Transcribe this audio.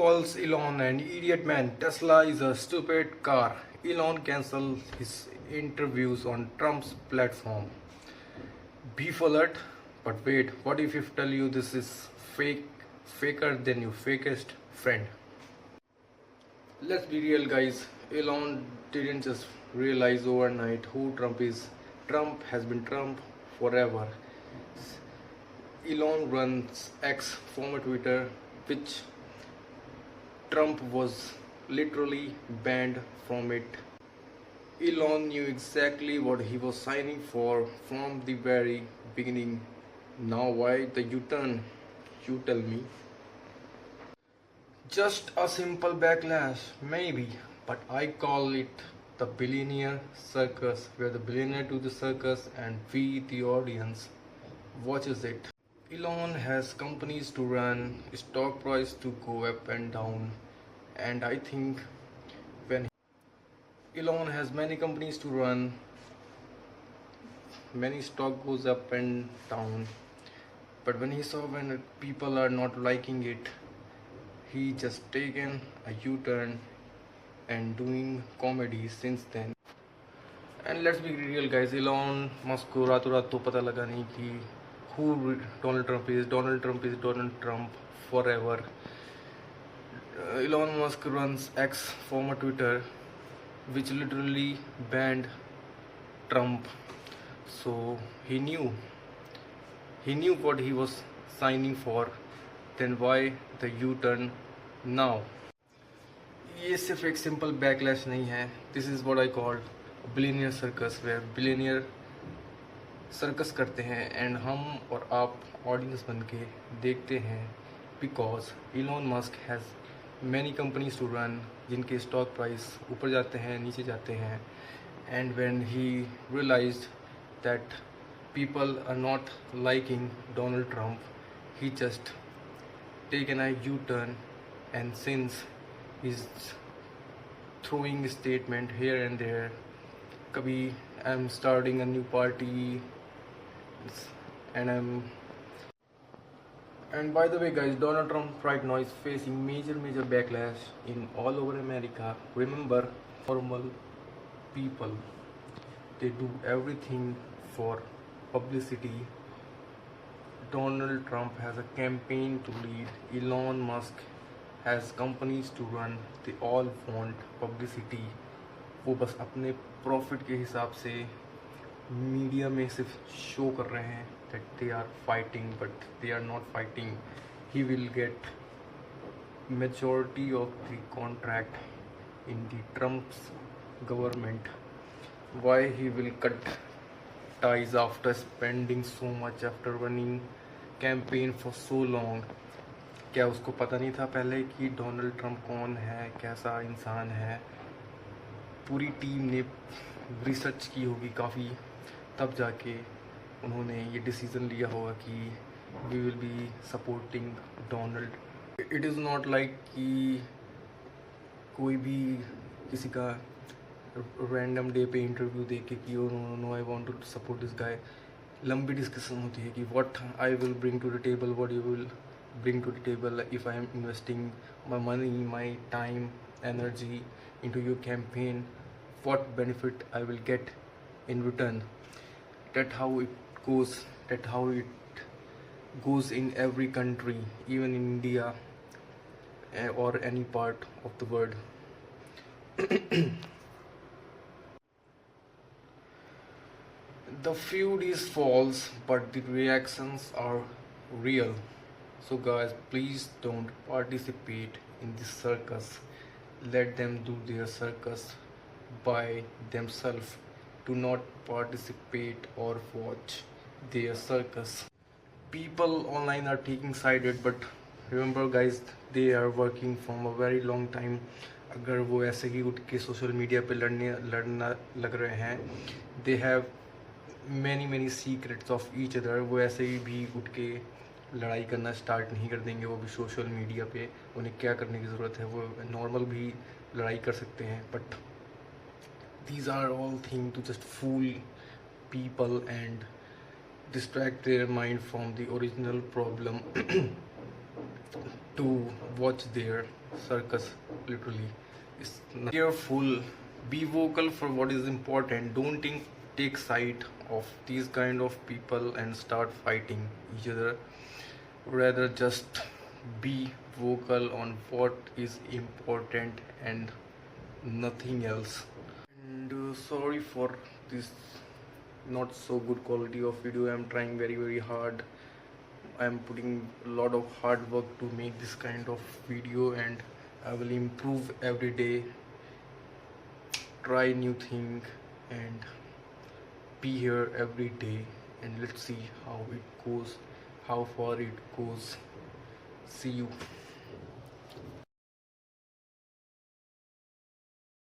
calls Elon an idiot man. Tesla is a stupid car. Elon cancels his interviews on Trump's platform. Beef alert. But wait, what if tell you this is faker than your fakest friend? Let's be real, guys. Elon didn't just realize overnight who Trump is. Trump has been Trump forever. Elon runs X, former Twitter, which Trump was literally banned from it. Elon knew exactly what he was signing for from the very beginning. Now, why the U turn? You tell me. Just a simple backlash, maybe, but I call it the billionaire circus, where the billionaire do the circus and we, the audience, watches it. Elon has companies to run, stock price to go up and down, and I think when Elon has many companies to run, many stock goes up and down, but when he saw when people are not liking it, he just taken a U-turn and doing comedy since then. And let's be real, guys, Elon Musk को रातों रात तो पता लगा नहीं कि who Donald Trump is. Donald Trump is Donald Trump forever. Elon Musk runs X, former Twitter, which literally banned Trump. So he knew what he was signing for. Then why the U-turn now? ये सिर्फ एक simple backlash नहीं है. This is what I called billionaire circus, where billionaire circus करते हैं and हम और आप ऑडियंस बन के देखते हैं. Because Elon Musk has many companies to run, जिनके स्टॉक प्राइस ऊपर जाते हैं, नीचे जाते हैं. And when he realized that people are not liking Donald Trump, he just taken a U-turn, and since he's throwing statement here and there, kabhi I'm starting a new party, and by the way, guys, Donald Trump right now is facing major backlash in all over America. Remember, normal people, they do everything for publicity. Donald Trump has a campaign to lead. Elon Musk has companies to run. They all want publicity. वो बस अपने profit के हिसाब से media में सिर्फ show कर रहे हैं that they are fighting, but they are not fighting. He will get majority of the contract in the Trump's government. Why he will cut ties after spending so much, after running campaign for so long? क्या उसको पता नहीं था पहले कि Donald Trump कौन है, कैसा इंसान है? पूरी टीम ने रिसर्च की होगी काफ़ी, तब जाके उन्होंने ये डिसीज़न लिया होगा कि we will be supporting Donald. It is not like कि कोई भी किसी का रैंडम डे पे इंटरव्यू दे के कि no I want to support this guy. लंबी डिस्कशन होती है कि what I will bring to the table, what you will bring to the table if I am investing my money, my time, energy into your campaign, what benefit I will get in return. That how it goes in every country, even in India or any part of the world. The feud is false, but the reactions are real. So guys, please don't participate in this circus. Let them do their circus by themselves. Do not participate or watch their circus. People online are taking sided, but remember guys, they are working from a very long time. अगर वो ऐसे ही उठ के social media पे लड़ना लग रहे हैं, they have many secrets of each other. वो ऐसे ही भी उठ के लड़ाई करना स्टार्ट नहीं कर देंगे, वो भी सोशल मीडिया पे. उन्हें क्या करने की ज़रूरत है, वो नॉर्मल भी लड़ाई कर सकते हैं. But these are all thing to just fool people and distract their mind from the original problem. to watch their circus. Literally, it's careful, be vocal for what is important. Don't take side of these kind of people and start fighting each other. Rather just be vocal on what is important and nothing else. And sorry for this not so good quality of video. I'm trying very hard. I'm putting a lot of hard work to make this kind of video, and I will improve every day, try new thing, and be here every day, and let's see how it goes, how far it goes. See you.